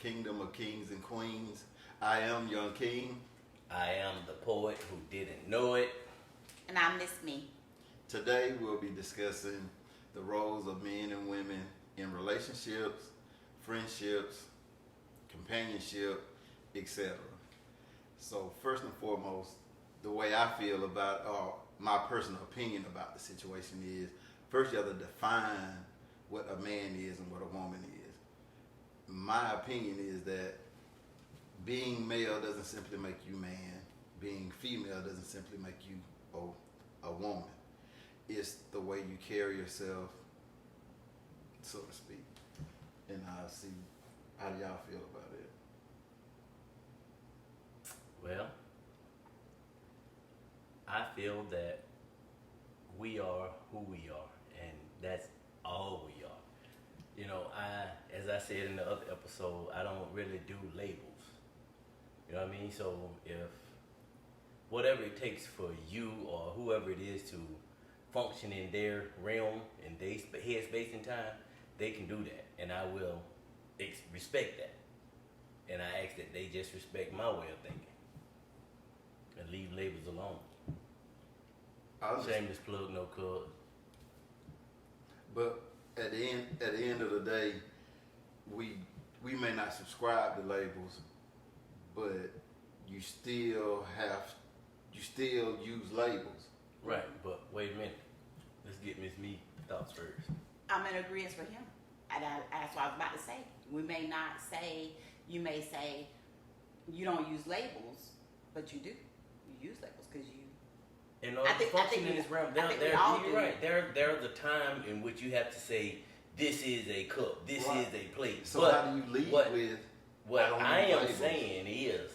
kingdom of kings and queens. I am Young King. I am the poet who didn't know it. And I miss me. Today we'll be discussing the roles of men and women in relationships, friendships, companionship, etc. So first and foremost, the way I feel about, or my personal opinion about the situation is, first you have to define what a man is and what a woman is. My opinion is that being male doesn't simply make you man. Being female doesn't simply make you a woman. It's the way you carry yourself, so to speak. And I see, how do y'all feel about it? Well, I feel that we are who we are, and that's all we are. You know, as I said in the other episode, I don't really do labels. You know what I mean? So if whatever it takes for you or whoever it is to function in their realm, in their headspace and time, they can do that, and I will respect that. And I ask that they just respect my way of thinking and leave labels alone. Shameless plug, no cuz. But at the end of the day, we may not subscribe to labels, but you still use labels. Right, but wait a minute. Let's get Miss Me thoughts first. I'm in agreement with him. And that's what I was about to say. We may not say, you may say, you don't use labels, but you do. You use labels because you. In order to function in this realm, you're right. There's a time in which you have to say, this is a cup, this is a plate. So but how do you lead with? What I am saying is,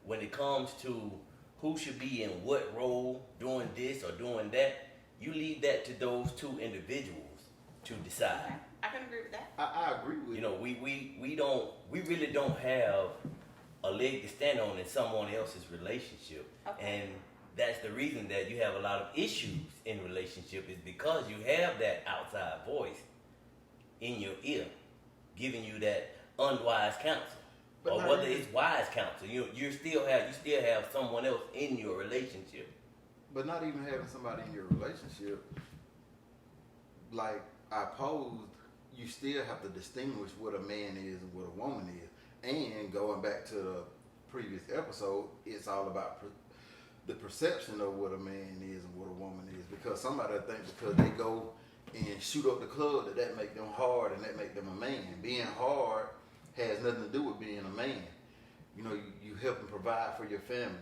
when it comes to who should be in what role, doing this or doing that, you leave that to those two individuals to decide. Okay. I can agree with that. I agree with you. Know, we really don't have a leg to stand on in someone else's relationship. Okay. And that's the reason that you have a lot of issues in relationship, is because you have that outside voice in your ear giving you that unwise counsel. But or whether it's wise counsel. You still have someone else in your relationship. But not even having somebody in your relationship, like I posed, you still have to distinguish what a man is and what a woman is. And going back to the previous episode, it's all about the perception of what a man is and what a woman is. Because somebody thinks because they go and shoot up the club that make them hard and that make them a man. Being hard has nothing to do with being a man. You know, you help and provide for your family.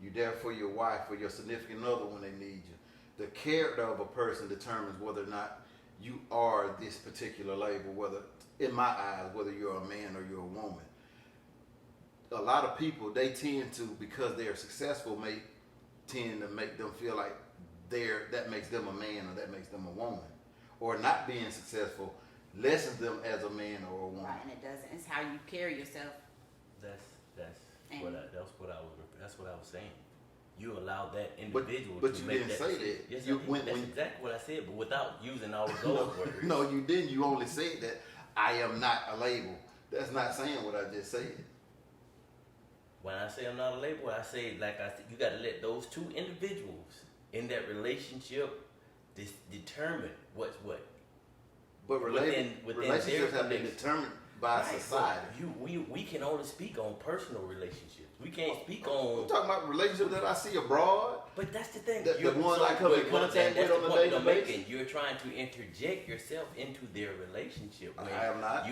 You're there for your wife, for your significant other when they need you. The character of a person determines whether or not you are this particular label, whether, in my eyes, whether you're a man or you're a woman. A lot of people, they tend to, because they're successful, tend to make them feel like that makes them a man or that makes them a woman. Or not being successful lessens them as a man or a woman. Right, and it doesn't. It's how you carry yourself. That's what I was saying. You allow that individual but to you make didn't that say decision. that. Yes, that's exactly what I said, but without using all of those words. No, you didn't. You only said that I am not a label. That's not saying what I just said. When I say I'm not a label, I say, like I said, you got to let those two individuals in that relationship determine what's what. But relationships have been determined by society. We can only speak on personal relationships. We can't speak on. I'm talking about relationships that I see abroad. But that's the thing. The ones I come in contact with on a daily basis. You're trying to interject yourself into their relationship. I am not.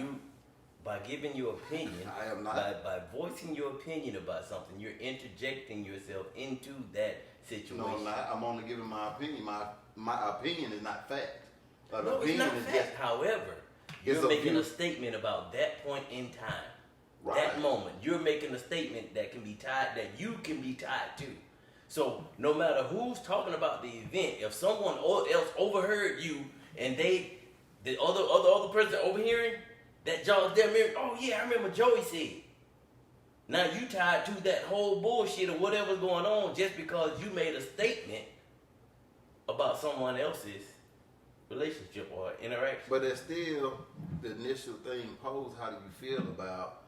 By giving your opinion, I am not. By voicing your opinion about something, you're interjecting yourself into that situation. No, I'm not. I'm only giving my opinion. My opinion is not fact. No, it's not fact. However, you're making a statement about that point in time. Right. That moment. You're making a statement that you can be tied to. So no matter who's talking about the event, if someone else overheard you and the other person overhearing, that John's there mirroring, oh yeah, I remember Joey said. Now you tied to that whole bullshit or whatever's going on just because you made a statement about someone else's relationship or interaction. But there's still the initial thing posed, how do you feel about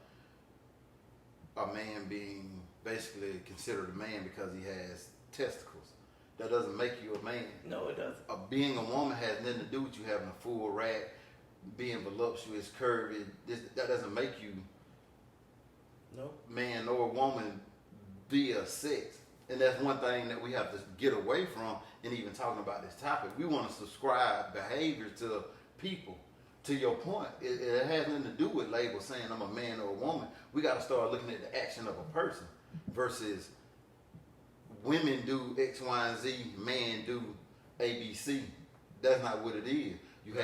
a man being basically considered a man because he has testicles. That doesn't make you a man. No, it doesn't. Being a woman has nothing to do with you having a full rack, being voluptuous, curvy. That doesn't make you No. man or woman via sex. And that's one thing that we have to get away from in even talking about this topic. We want to subscribe behavior to people. To your point, it has nothing to do with labels saying I'm a man or a woman. We got to start looking at the action of a person versus women do X, Y, and Z, man do A, B, C. That's not what it is. You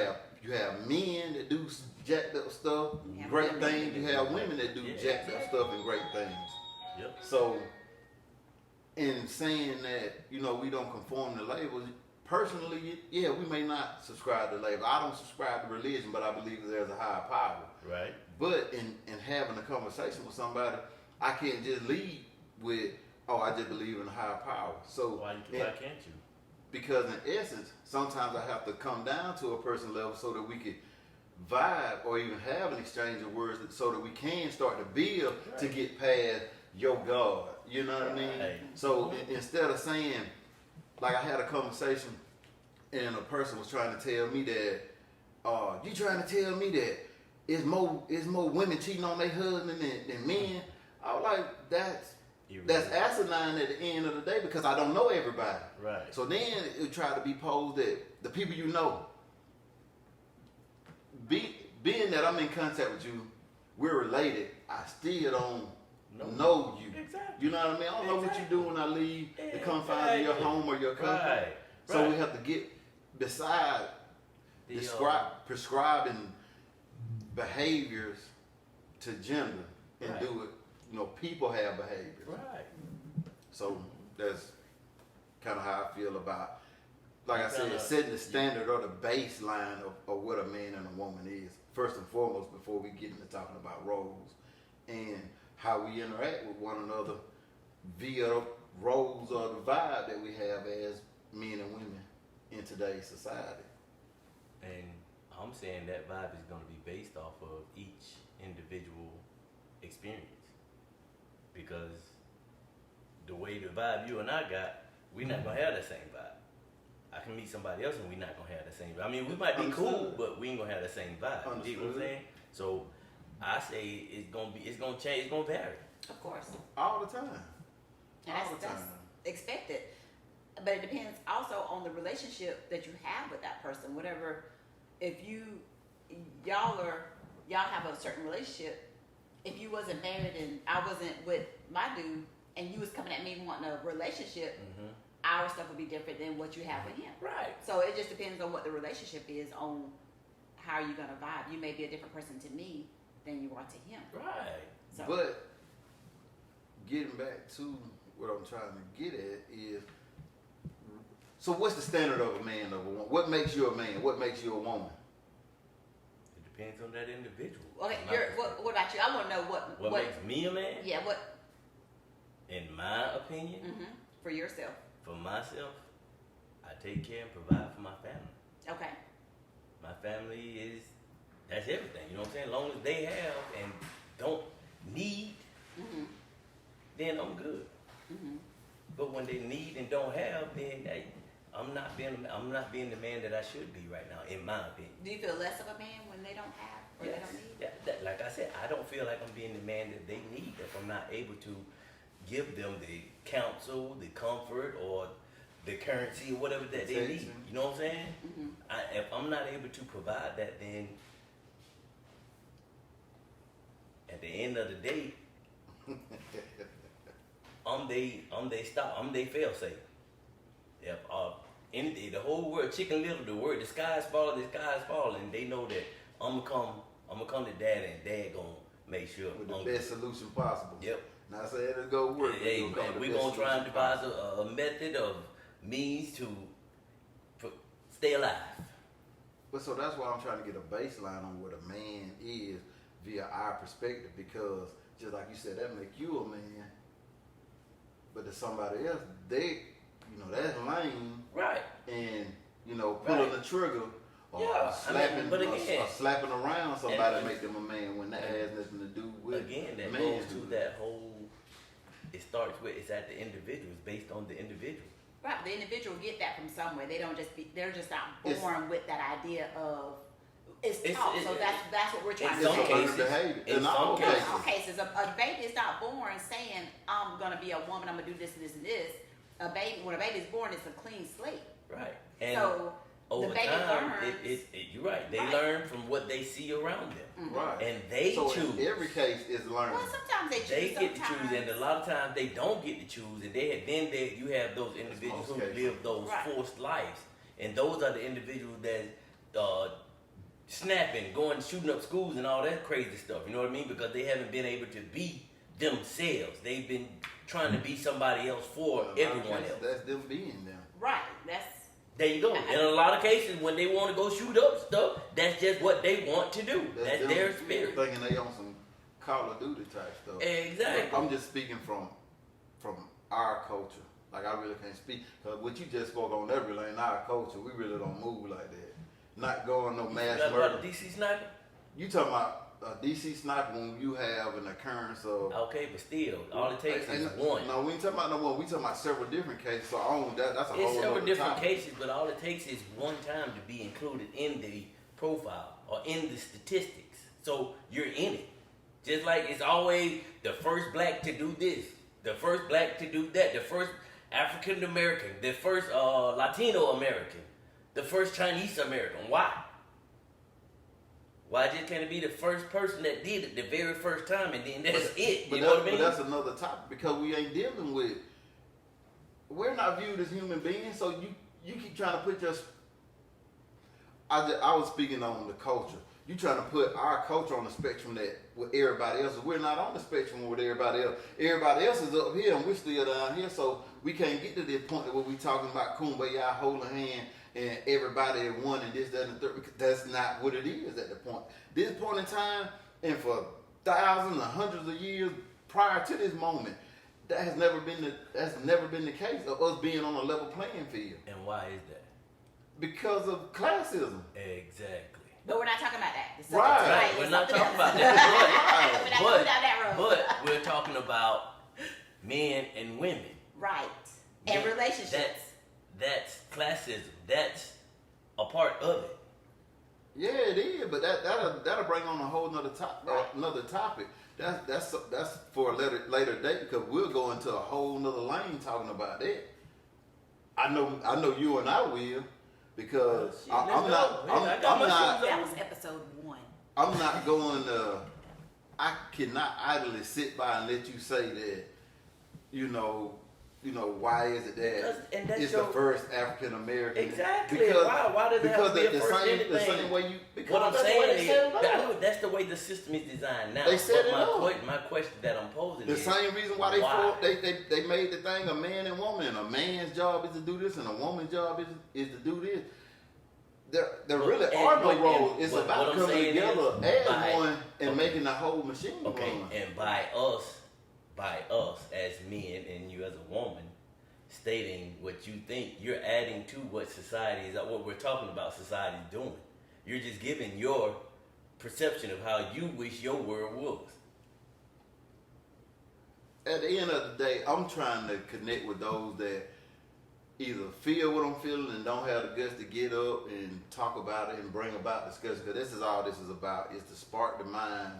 have men that do jacked up stuff, You have great women things. that You do have women that do jacked up stuff and great things. Yep. So, in saying that, we don't conform to labels, personally, yeah, we may not subscribe to labels. I don't subscribe to religion, but I believe that there's a higher power. Right. But in having a conversation with somebody, I can't just lead with, I just believe in a higher power. So Why can't you? because in essence, sometimes I have to come down to a person level so that we can vibe or even have an exchange of words so that we can start to build to get past your God. You know what I mean? Right. So instead of saying, like I had a conversation and a person was trying to tell me that, you trying to tell me that it's more women cheating on their husband than men. I was like, that's asinine at the end of the day because I don't know everybody. Right. So then it tried to be posed that the people you know, being that I'm in contact with you, we're related, I still don't know you. Exactly. You know what I mean? I don't know what you do when I leave the confines of your Exactly. home or your country. Right. So we have to get beside prescribing behaviors to gender and Right. do it. People have behaviors. Right. So that's kind of how I feel about, like I said, Kinda- setting the standard or the baseline of what a man and a woman is, first and foremost, before we get into talking about roles and how we interact with one another via roles or the vibe that we have as men and women in today's society. And I'm saying that vibe is going to be based off of each individual experience. Because the way the vibe you and I got, we're not going to have the same vibe. I can meet somebody else and we're not going to have the same vibe. I mean, we might be cool, Understood. but we ain't going to have the same vibe. You get what I'm Understood. saying? So I say it's going to change, it's going to vary. Of course. All the time. And All the that's time. expected. But it depends also on the relationship that you have with that person. Whatever, if y'all have a certain relationship, if you wasn't married and I wasn't with my dude and you was coming at me wanting a relationship, our stuff would be different than what you have with him. Right. So it just depends on what the relationship is, on how you're gonna vibe. You may be a different person to me than you are to him. Right. So But getting back to what I'm trying to get at is, so what's the standard of a man, of a woman? What makes you a man? What makes you a woman? It depends on that individual. okay, from my what about you? I want to know perspective. What makes me a man? Yeah, what In my opinion, for yourself? for myself, I take care and provide for my family. Okay. My family that's everything. You know what I'm saying? As long as they have and don't need, then I'm good. But when they need and don't have, then hey, I'm not being the man that I should be right now, in my opinion. Do you feel less of a man when they don't have or Yes. they don't need? Yeah, like I said, I don't feel like I'm being the man that they need if I'm not able to give them the counsel, the comfort, or the currency, or whatever that they need. Protection. You know what I'm saying? Mm-hmm. If I'm not able to provide that, then at the end of the day, I'm they fail safe. If the whole world, Chicken Little, the sky is falling, they know that I'm gonna come to Dad and Dad gonna make sure With the I'm best solution possible. Yep. Not saying it's gonna work. but Hey, it's gonna man, come we the best gonna try and solution devise possible. a method of means to stay alive. But so that's why I'm trying to get a baseline on what a man is via our perspective, because just like you said, that make you a man. But to somebody else, that's lame, Right. and pulling Right. the trigger or Yeah, slapping, but again, or slapping around somebody and- make them a man when that has nothing to do with with again, that men goes do to that whole. It starts with it's at the individual. It's based on the individual. Right, the individual get that from somewhere. They don't just be. They're just not It's- born with that idea of. It's It's- taught, it- so that's what we're trying in to some say. cases- behavior. in In all some No, in cases. all cases, a baby is not born saying, "I'm gonna be a woman. I'm gonna do this and this and this." When a baby is born, it's a clean slate. Right. And So over the baby time, learns. you're right. They Right. learn from what they see around them, Mhm. Right. and they so choose. in every case is learning. Well, sometimes they choose. They get to sometimes. choose, and a lot of times they don't get to choose, and you have those individuals most who cases. live those Right. forced lives, and those are the individuals that snapping, going shooting up schools and all that crazy stuff. You know what I mean? Because they haven't been able to be themselves. They've been trying to be somebody else for In a lot of everyone cases, else. That's them being them. Right. That's There you go. In a lot of cases, when they want to go shoot up stuff, that's just what they want to do. That's them their spirit. Thinking they on some Call of Duty type stuff. Exactly. I'm just speaking from our culture. Like I really can't speak because what you just spoke on that really ain't our culture. We really don't move like that. Not going no mass That's murder. about the DC sniper. You talking about a DC sniper when you have an occurrence of. Okay, but still, all it takes is And- one. No, we ain't talking about no one. We talking about several different cases. So that's a It's whole several other different topic. cases, but all it takes is one time to be included in the profile or in the statistics. So you're in it. Just like it's always the first black to do this, the first black to do that, the first African American, the first Latino American, the first Chinese American. Why? Why just can't it be the first person that did it the very first time and then that's it? But You know what I mean? But that's another topic because we ain't dealing with. We're not viewed as human beings, so you keep trying to put your. I was speaking on the culture. You trying to put our culture on the spectrum that with everybody else. We're not on the spectrum with everybody else. Everybody else is up here and we're still down here, so we can't get to this point where we talking about kumbaya, holding hand, and everybody at one and this, that, and the third. Because that's not what it is at the point. This point in time, and for thousands and hundreds of years prior to this moment, that's never been the case of us being on a level playing field And why is that? because of classism. Exactly. But we're not talking about that. The Right. subject tonight We're is not something talking else. about that. We're not going down that road. But we're talking about men and women. Right. And Yeah, relationships. That's classism. That's a part of it. Yeah, it is, but that'll bring on a whole nother Right. another topic. That's for a later date because we'll go into a whole nother lane talking about that. I know you and I will because Shit, I'm let's not go. I got my shoes That was episode 1. I'm not going to. I cannot idly sit by and let you say that. Why is it Because- and that that's it's your- the first African American? Exactly. Because, Why does it have to be a the first same anything? the same way you. Because What I'm that's the way saying they is, set it up. I know that's the way the system is designed now. They set But it up. my question that I'm posing The is same reason why why? they made the thing a man and woman, and a man's job is to do this, and a woman's job is to do this. There But- really and- are no but- roles. and It's what about I'm coming saying together is as by- one and okay. making the whole machine Okay, run. and by us as men and you as a woman stating what you think, you're adding to what society is, what we're talking about society is doing. You're just giving your perception of how you wish your world was. At the end of the day, I'm trying to connect with those that either feel what I'm feeling and don't have the guts to get up and talk about it and bring about discussion. Because this is all this is about, is to spark the mind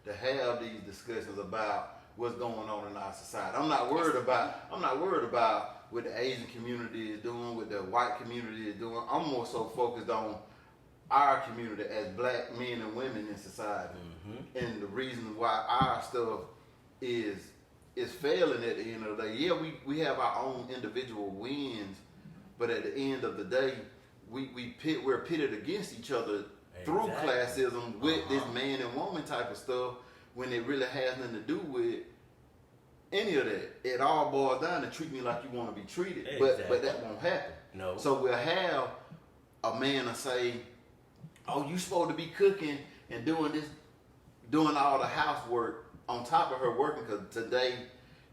to have these discussions about what's going on in our society. I'm not worried about what the Asian community is doing, what the white community is doing. I'm more so focused on our community as black men and women in society. Mm-hmm. And the reason why our stuff is failing at the end of the day. Yeah, we have our own individual wins, but at the end of the day, we're pitted against each other through Exactly. classism with this man and woman type of stuff when it really has nothing to do with any of that. It all boils down to treat me like you want to be treated, Exactly. but that won't happen. No. So we'll have a man to say, "Oh, you supposed to be cooking and doing this, doing all the housework on top of her working." Because today,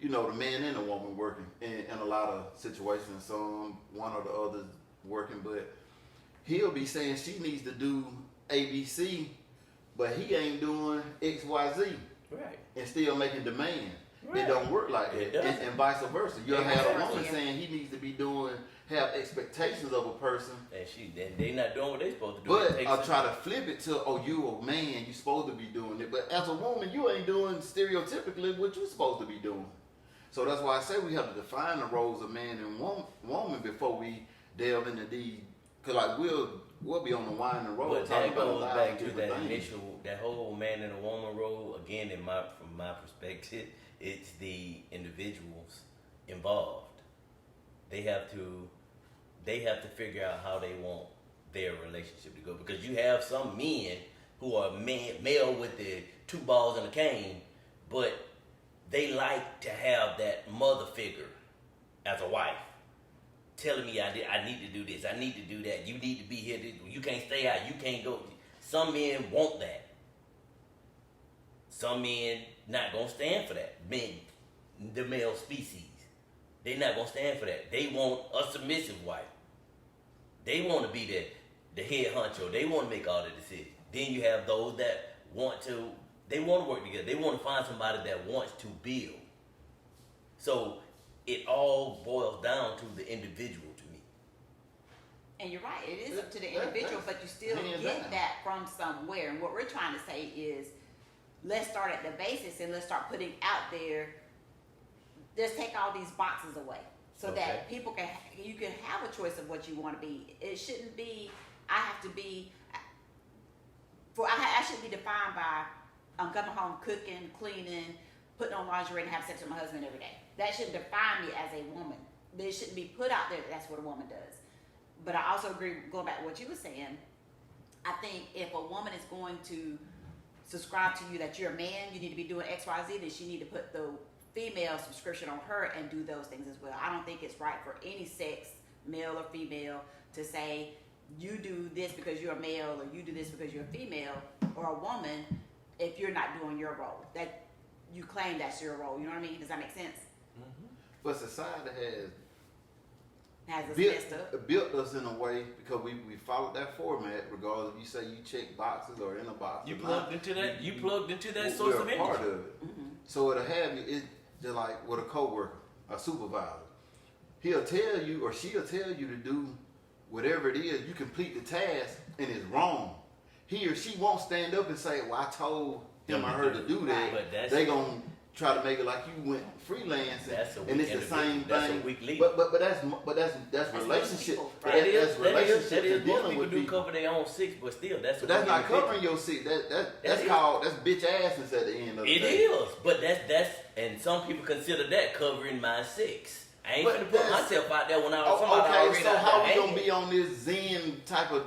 the man and the woman working in a lot of situations. Some one or the other working, but he'll be saying she needs to do ABC, but he ain't doing XYZ. Right. and still making demands. Right. It don't work like It that, doesn't. and vice versa. You'll have a woman Yeah. saying he needs to be have expectations of a person, And they not doing what they supposed to do. but It takes I'll some- try to flip it to, oh, you a man, you supposed to be doing it. But as a woman, you ain't doing stereotypically what you supposed to be doing. So that's why I say we have to define the roles of man and woman before we delve into these. Cause like we'll be on the winding road But talking that about a goes lot back of to different that things. initial, that whole man and a woman role. Again, from my perspective, it's the individuals involved. They have to figure out how they want their relationship to go, because you have some men who are male with the 2 balls and a cane, but they like to have that mother figure as a wife telling me I need to do this, I need to do that, you need to be here, you can't stay out, you can't go. Some men want that. Some men not gonna stand for that. Men, the male species, they not gonna stand for that. They want a submissive wife. They want to be the head honcho. They want to make all the decisions. Then you have those that want to work together. They want to find somebody that wants to build. So it all boils down to the individual to me. And you're right, it is up to the That- individual, that's but you still hands get down. that from somewhere. And what we're trying to say is, let's start at the basis and let's start putting out there. Let's take all these boxes away so Okay. that you can have a choice of what you want to be. It shouldn't be I have to be. I shouldn't be defined by coming home, cooking, cleaning, putting on lingerie, and have sex with my husband every day. That shouldn't define me as a woman. It shouldn't be put out there that that's what a woman does. But I also agree, going back to what you were saying, I think if a woman is going to subscribe to you that you're a man, you need to be doing X, Y, Z, then she need to put the female subscription on her and do those things as well. I don't think it's right for any sex, male or female, to say you do this because you're a male or you do this because you're a female or a woman if you're not doing your role. That you claim that's your role. You know what I mean? Does that make sense? But society Has us built, messed up. built us in a way because we followed that format. Regardless if you say you check boxes or in a box, You or plugged not, into that. You plugged into that we're source a of energy. part of it. So it'll have you. It's just like with a coworker, a supervisor. He'll tell you or she'll tell you to do whatever it is. You complete the task and it's wrong. He or she won't stand up and say, "Well, I told him or her to do that." But that's- They gonna try to make it like you went freelancing, That's a and weak it's the individual. same That's a thing. weak leader. But that's most relationship. people, But right? That is that's relationship that to is most dealing people with do people. cover their own six, but still that's. But that's not individual. covering your seat. That's That is. called bitch assness at the end of the It day. is, but that's and some people consider that covering my six. I ain't But gonna put that's- myself out there when I was Oh, somebody okay, already so out how there we gonna hanging. be on this Zen type of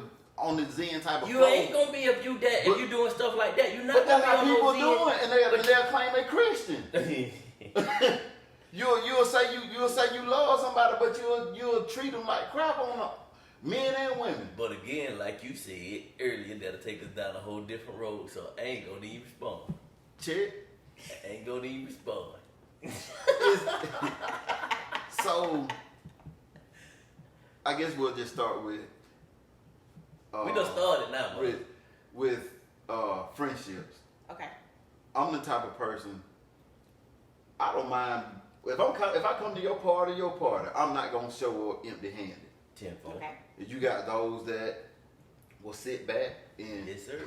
You flow? ain't gonna be if you that But- if you doing stuff like that. You're not But that's how gonna be people on do it, and they'll claim they Christian. those You'll say you love somebody, but you'll treat them like crap on them, men and women. But again, like you said earlier, that'll take us down a whole different road. So I ain't gonna even respond. Check. I ain't gonna even respond. So I guess we'll just start with. We done started now, bro. with friendships. Okay. I'm the type of person. I don't mind if I come to your party, I'm not gonna show up empty-handed. Tenfold. Okay. If you got those that will sit back and Yes, sir.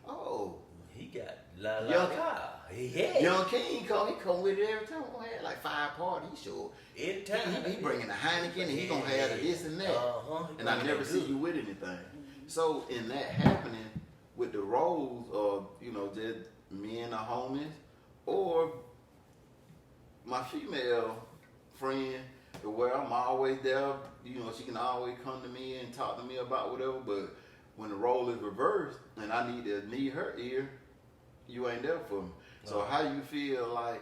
oh, He got la la Young- la. Yeah. Young King he come with it every time. We had like 5 parties. He show up. Anytime. He bringing the Heineken and he gonna have the this and that. Uh-huh. And I never see you with anything. So in that happening with the roles of, just me and the homies or my female friend, where I'm always there, she can always come to me and talk to me about whatever, but when the role is reversed and I need her ear, you ain't there for me. So how you feel like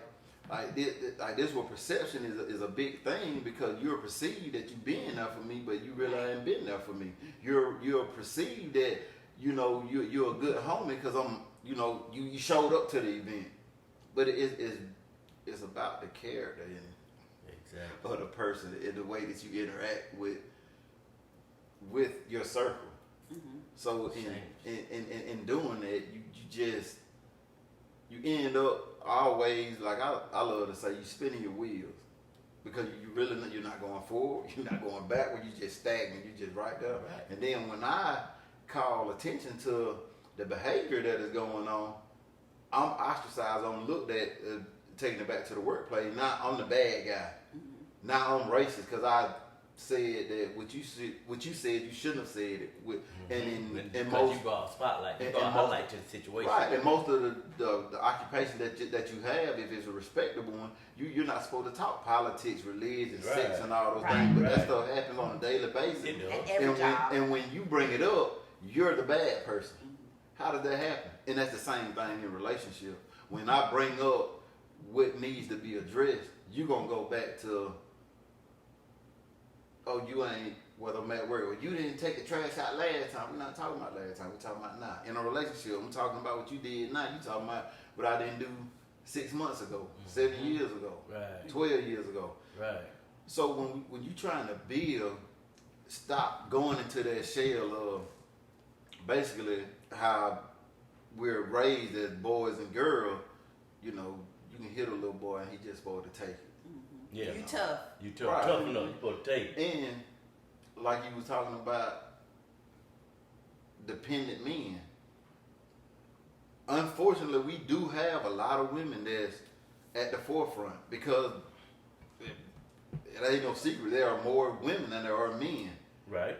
this where perception is a big thing, because you're perceived that you been there for me, but you really ain't been there for me. You're perceived that you're a good homie because you showed up to the event, but it's about the character Exactly. of the person and the way that you interact with your circle. So in doing that, you just you end up always, like I love to say, you spinning your wheels. Because you really you're not going forward, you're not going backward, you just stagnant, you just right there. Right. And then when I call attention to the behavior that is going on, I'm ostracized, I'm looked at, taking it back to the workplace. Now I'm the bad guy. Now I'm racist because I said that what you said you shouldn't have said it. And because most you brought a spotlight, you and brought a most- highlight to the situation. right, and most of the occupation that you have, if it's a respectable one, you're not supposed to talk politics, religion, Right. sex, and all those Right. things. But Right. that stuff happens on a daily basis. It does. At every And job. when you bring it up, you're the bad person. How did that happen? And that's the same thing in relationship. When I bring up what needs to be addressed, you gonna go back to, oh, you ain't, whether I'm at work, or you didn't take the trash out last time. We're not talking about last time. We're talking about now. In a relationship, I'm talking about what you did now. You talking about what I didn't do 6 months ago, 7 years ago, Right. 12 years ago. Right. So when you trying to build, stop going into that shell of basically how we're raised as boys and girls. You know, you can hit a little boy and he just supposed to take it. Yeah. You tough. You tough, Right. tough enough. You supposed to take it. And like you was talking about dependent men. Unfortunately, we do have a lot of women that's at the forefront because it ain't no secret. There are more women than there are men. Right.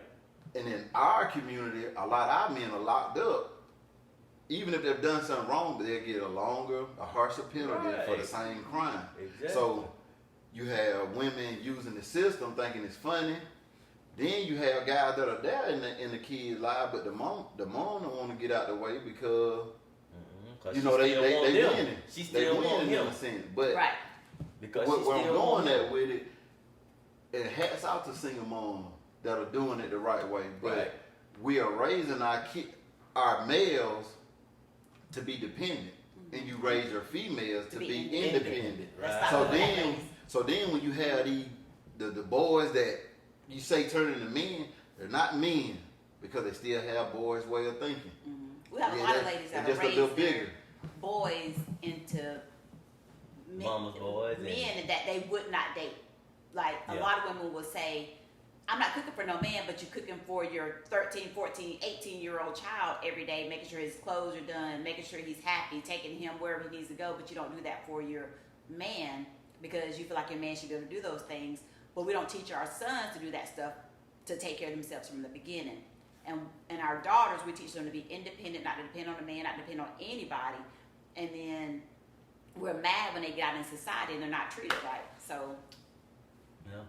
And in our community, a lot of our men are locked up. Even if they've done something wrong, but they'll get a harsher penalty for the Right. same crime. Exactly. So you have women using the system thinking it's funny. Then you have guys that are there in the kids' life, but the mom don't want to get out the way because Cause you she know they still want them. winning. She They still want winning in him a sense. But Right. because where she I'm still going want him. at with it, and hats out to single moms that are doing it the right way. But Right. we are raising our males to be dependent, and you raise your females to be independent. Let's Right. stop So with that, then, ladies. when you have the boys that you say turn into men, they're not men because they still have boys' way of thinking. We have a Yeah, lot of they're- ladies that they're are just a little raised their bigger. boys into Mama's boys and- men that they would not date. Like a Yeah. lot of women will say, I'm not cooking for no man, but you're cooking for your 13, 14, 18-year-old child every day, making sure his clothes are done, making sure he's happy, taking him wherever he needs to go, but you don't do that for your man because you feel like your man should be able to do those things. But we don't teach our sons to do that stuff, to take care of themselves from the beginning. And our daughters, we teach them to be independent, not to depend on a man, not to depend on anybody. And then we're mad when they get out in society and they're not treated right. So No.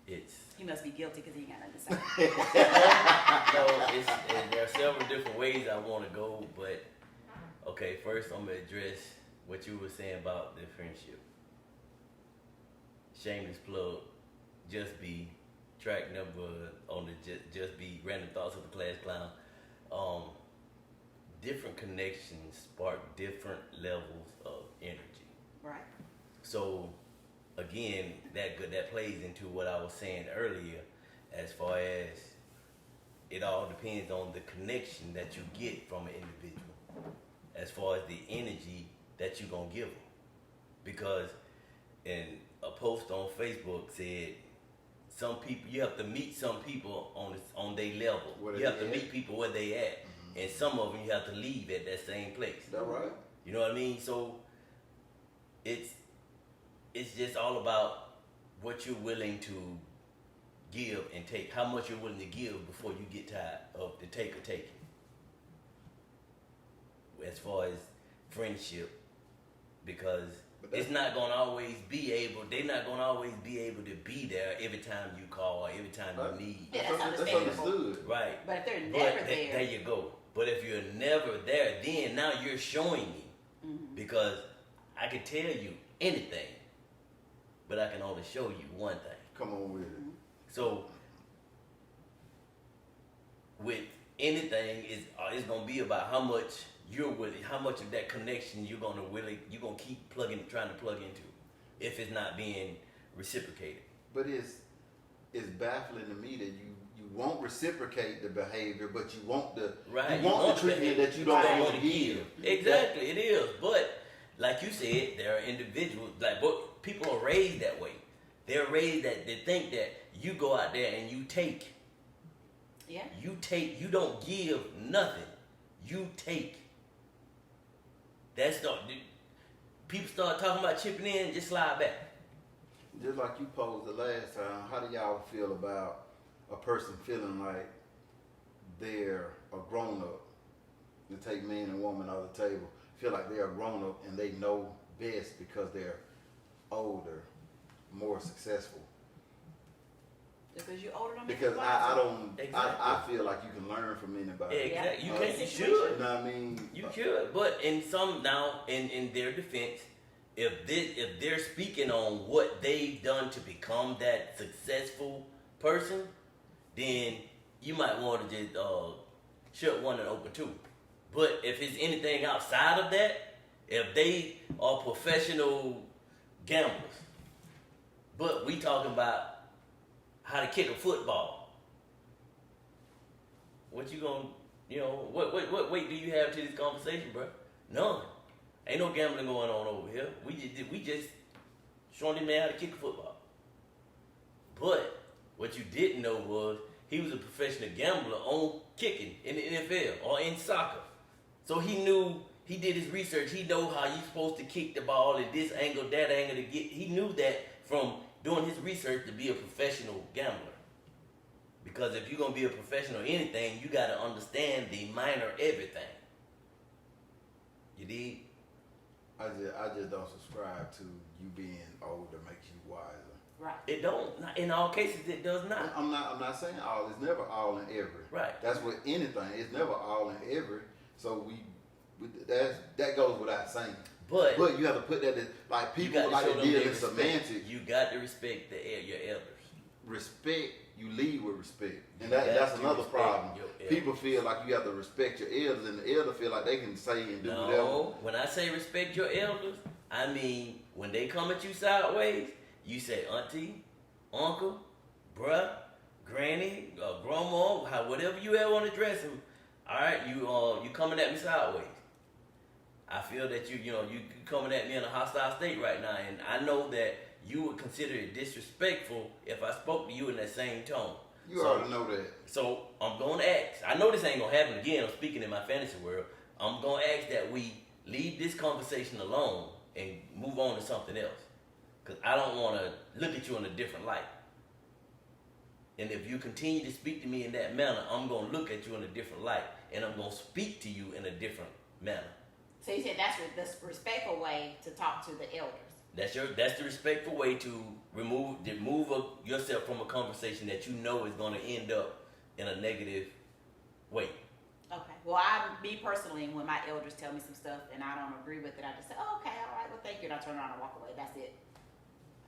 It's he must be guilty because he ain't got nothing to say. and there are several different ways I want to go, but okay, first I'm gonna address what you were saying about the friendship. Shameless plug, Just Be, track number on the Just Be, Random Thoughts of the Class Clown. Different connections spark different levels of energy. Right. So, again, that plays into what I was saying earlier, as far as it all depends on the connection that you get from an individual, as far as the energy that you're gonna give them. Because in a post on Facebook said, some people you have to meet some people on their level. Where You have they to at. meet people where they at, and some of them you have to leave at that same place. Is that right? You know what I mean? So it's just all about what you're willing to give and take. How much you're willing to give before you get tired of the take or taking. As far as friendship, because But that's- it's not gonna always be able. They're not gonna always be able to be there every time you call or every time Right. you need. Yeah, that's That's understandable. understood. Right. But if they're But never there there, you go. But if you're never there, then now you're showing me. Because I can tell you anything, but I can only show you one thing. Come on with it. So with anything, it's gonna be about how much you're willing, how much of that connection you're gonna keep trying to plug into, if it's not being reciprocated. But it's baffling to me that you won't reciprocate the behavior, but you want the Right. you want the treatment that you don't Right. want to give. Exactly, it is. But like you said, there are individuals but people are raised that way. They're raised that they think that you go out there and you take. Yeah. You don't give nothing. You take. That's not people start talking about chipping in, just slide back. Just like you posed the last time, how do y'all feel about a person feeling like they're a grown up? To take man and woman off the table, feel like they're a grown up and they know best because they're older, more successful. Because you're older than me. Because I don't, Exactly. I feel like you can learn from anybody. Exactly. You Yeah. can, you Situation. should. You know what I mean? You could, but in their defense, if they're speaking on what they've done to become that successful person, then you might want to just shut one and open two. But if it's anything outside of that, if they are professional gamblers, but we talking about how to kick a football, what you gonna, what weight do you have to this conversation, bro? None. Ain't no gambling going on over here. We just showing this man how to kick a football. But what you didn't know was he was a professional gambler on kicking in the NFL or in soccer. So he knew, he did his research. He know how you supposed to kick the ball at this angle, that angle to get. He knew that from doing his research to be a professional gambler. Because if you're gonna be a professional in anything, you gotta understand the minor everything. You dig? I just don't subscribe to you being older makes you wiser. Right. It don't. Not- In all cases, it does not. I'm not saying all. It's never all and every. Right. That's with anything. It's never all and every. So that goes without saying. But But you have to put that in, like you people got like to to show them deal their in respect. semantics. You got to respect your elders. Respect, you lead with respect, and You got that's to another respect problem. your elders. People feel like you have to respect your elders, and the elder feel like they can say and do whatever. No, when I say respect your elders, I mean when they come at you sideways, you say auntie, uncle, bruh, granny, grandma, whatever you ever want to address them. All right, you coming at me sideways. I feel that you coming at me in a hostile state right now, and I know that you would consider it disrespectful if I spoke to you in that same tone. You already know that. So I'm gonna ask. I know this ain't gonna happen again. I'm speaking in my fantasy world. I'm gonna ask that we leave this conversation alone and move on to something else, because I don't want to look at you in a different light. And if you continue to speak to me in that manner, I'm gonna look at you in a different light, and I'm gonna speak to you in a different manner. So you said that's the respectful way to talk to the elders. That's the respectful way to remove yourself from a conversation that you know is going to end up in a negative way. Okay. Well, me personally, when my elders tell me some stuff and I don't agree with it, I just say, oh, okay, all right, well, thank you, and I turn around and walk away. That's it.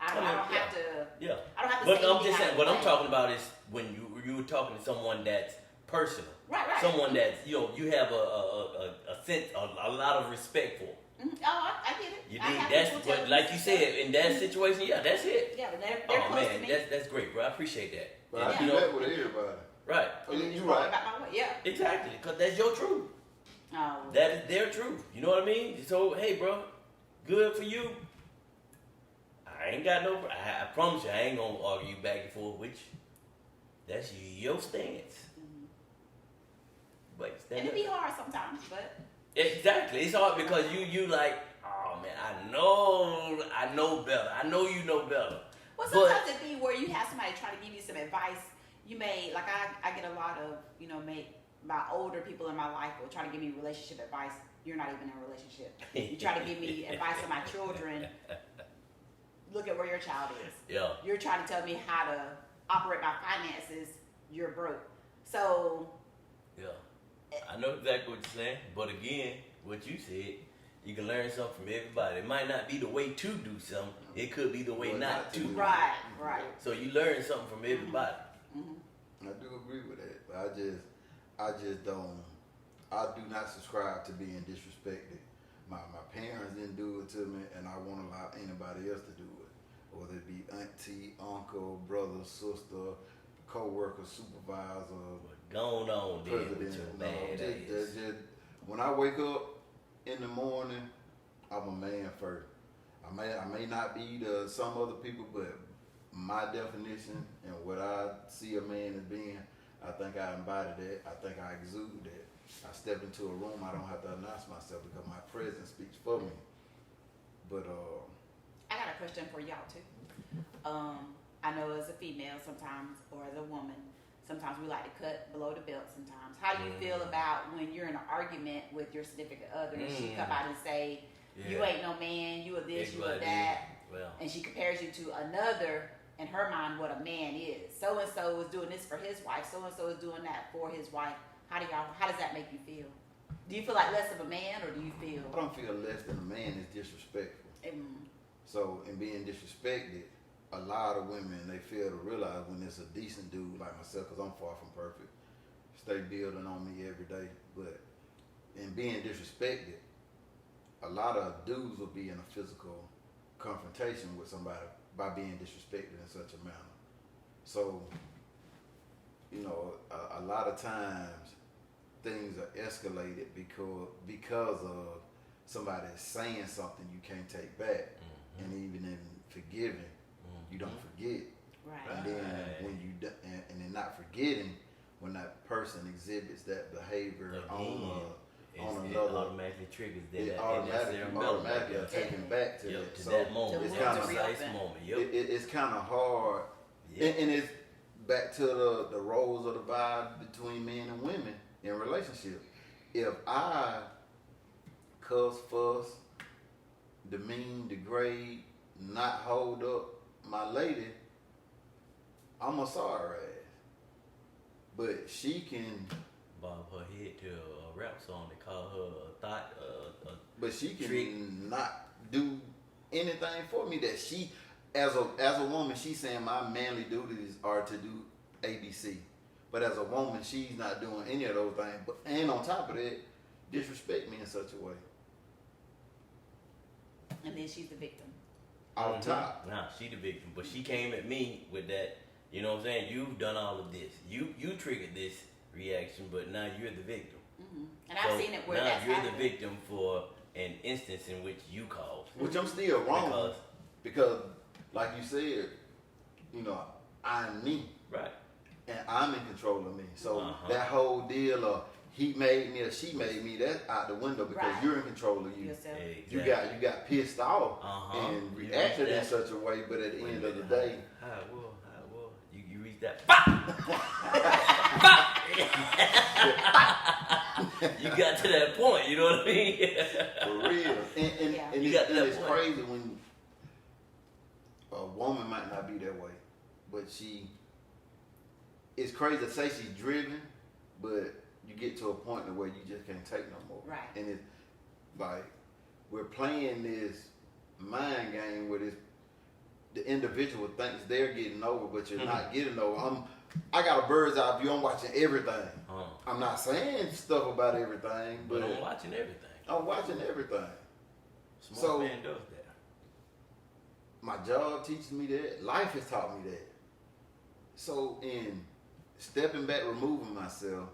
I don't have to. Yeah. I don't have to. But say I'm anything just out saying, of what I'm line. talking about is when you were talking to someone that's personal, Right. someone that's you have a sense, a lot of respect for. Mhm. Oh, I get it. You I dig? have That's people tell what, me like you stuff. said, in that situation, yeah, that's it. Yeah, but they're Oh close to man, me. that's great, bro. I appreciate that. But And, I do that with everybody. right, Oh, And yeah, then you just going right. about my way. Yeah. exactly, because that's your truth. Oh. That is their truth. You know what I mean? So, hey, bro, good for you. I ain't got no. I promise you, I ain't gonna argue back and forth with you. That's your stance. Mhm. But stand And it up. be hard sometimes, but Exactly. It's hard because you like, oh man, I know better. I know you know better. well, But- sometimes it be where you have somebody try to give you some advice. You may like I get a lot of my older people in my life will try to give me relationship advice. You're not even in a relationship. You try to give me advice on my children. Look at where your child is. Yeah. You're trying to tell me how to operate my finances. You're broke. So Yeah. I know exactly what you're saying. But again, what you said, you can learn something from everybody. It might not be the way to do something. It could be the way Well, not to. right. So you learn something from everybody. Mm-hmm. I do agree with that, but I just don't. I do not subscribe to being disrespected. My parents didn't do it to me, and I won't allow anybody else to do it. Whether it be auntie, uncle, brother, sister, co-worker, supervisor, But going on there with president. your No, bad ass. when I wake up in the morning, I'm a man first. I may not be to some other people, but my definition and what I see a man as being, I think I embody that. I think I exude that. I step into a room, I don't have to announce myself because my presence speaks for me. But I got a question for y'all too. I know as a female sometimes, or as a woman, sometimes we like to cut below the belt sometimes. How do you feel about when you're in an argument with your significant other and she come out and say, you ain't no man, you are this, you are that, Well, and she compares you to another, in her mind, what a man is. So and so is doing this for his wife, so and so is doing that for his wife. How does that make you feel? Do you feel like less of a man, or do you feel? I don't feel less than a man is disrespectful. So in being disrespected, a lot of women, they fail to realize when it's a decent dude like myself, because I'm far from perfect, stay building on me every day. But in being disrespected, a lot of dudes will be in a physical confrontation with somebody by being disrespected in such a manner. So, you know, a lot of times things are escalated because of somebody saying something you can't take back. And even in forgiving, you don't forget. Right. And then when you and in not forgetting, when that person exhibits that behavior on it another, automatically triggers that. it automatically are taken back to that. To So that moment, it's that kind of precise moment. Yep. it's kind of hard, and it's back to the roles of the vibe between men and women in relationships. If I cuss, fuss, demean, degrade, not hold up my lady, I'm a sorry ass. But she can Bob her head to a rap song. They call her a thought. but she can trick. not do anything for me that she, as a woman, she's saying my manly duties are to do ABC. But as a woman, she's not doing any of those things. But and on top of that, disrespect me in such a way. And then she's the victim. Off top. Nah, she the victim, but she came at me with that. You know what I'm saying? You've done all of this. You triggered this reaction, but now you're the victim. And I've seen it where that's you're happened. the victim for an instance in which you caused. Which I'm still wrong because like you said, you know, I'm me. Right. And I'm in control of me. So Uh-huh. that whole deal of he made me or she made me, that's out the window because Right. you're in control of you. Yourself. Exactly. You got pissed off and You reacted in reached that. such a way, but at the Wait a end of the minute, day, how it will. You reach that. You got to that point, you know what I mean? for real. And, Yeah. and You it's, got to and that it's point. crazy when a woman might not be that way, but it's crazy to say she's driven, but you get to a point where you just can't take no more. Right. And it's like we're playing this mind game where the individual thinks they're getting over, but you're not getting over. I got a bird's eye view. I'm watching everything. I'm not saying stuff about everything, But but I'm watching everything. I'm watching everything. Smart So- man does that. My job teaches me that. Life has taught me that. So in stepping back, removing myself,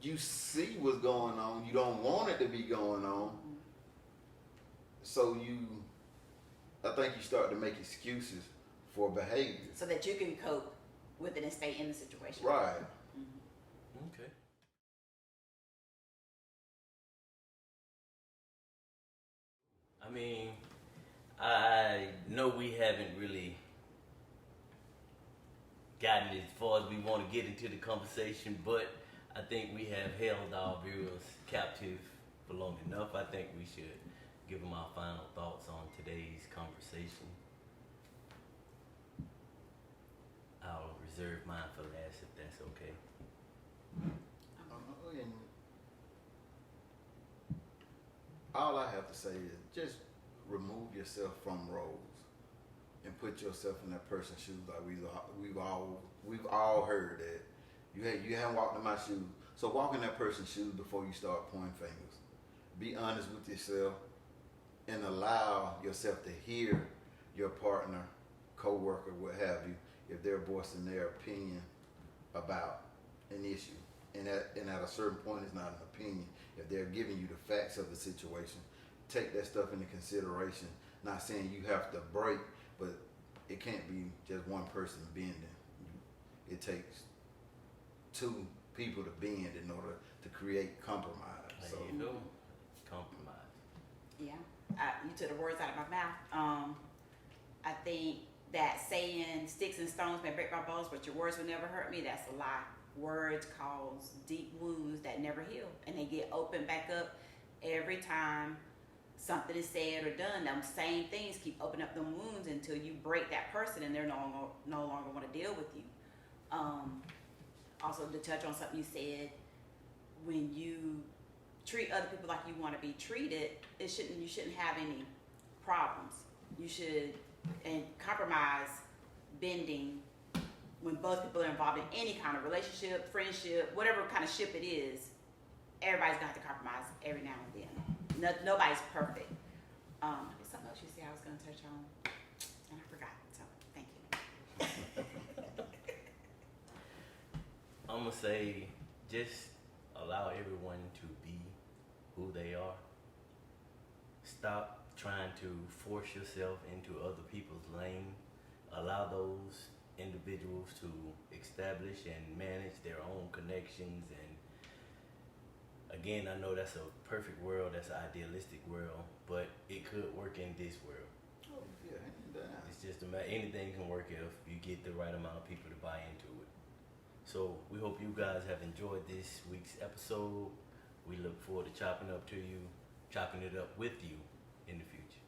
you see what's going on. You don't want it to be going on. So I think you start to make excuses for behavior. So that you can cope with it and stay in the situation. Right. Okay. I mean, I know we haven't really gotten as far as we want to get into the conversation, but I think we have held our viewers captive for long enough. I think we should give them our final thoughts on today's conversation. I'll reserve mine for last if that's okay. And all I have to say is just remove yourself from roles and put yourself in that person's shoes. Like we've all heard that you haven't walked in my shoes, so walk in that person's shoes before you start pointing fingers. Be honest with yourself and allow yourself to hear your partner co-worker, what have you, if they're voicing their opinion about an issue, and at a certain point, it's not an opinion. If they're giving you the facts of the situation, take that stuff into consideration. Not saying you have to break, but it can't be just one person bending. It takes two people to bend in order to create compromise. There So you go. Compromise. Yeah, you took the words out of my mouth. I think that saying sticks and stones may break my bones, but your words will never hurt me, that's a lie. Words cause deep wounds that never heal, and they get opened back up every time something is said or done. Them same things keep opening up them wounds until you break that person and they're no longer want to deal with you. Also, to touch on something you said, when you treat other people like you want to be treated, you shouldn't have any problems. You should, and compromise, bending, when both people are involved in any kind of relationship, friendship, whatever kind of ship it is, everybody's gonna have to compromise every now and then. Nobody's perfect. There's something else you said I was gonna touch on, and I forgot. So thank you. I'm gonna say, just allow everyone to be who they are. Stop trying to force yourself into other people's lane. Allow those individuals to establish and manage their own connections. And again, I know that's a perfect world, that's an idealistic world, but it could work in this world. oh, yeah, hands down. It's just anything can work if you get the right amount of people to buy into it. So we hope you guys have enjoyed this week's episode. We look forward to chopping it up with you in the future.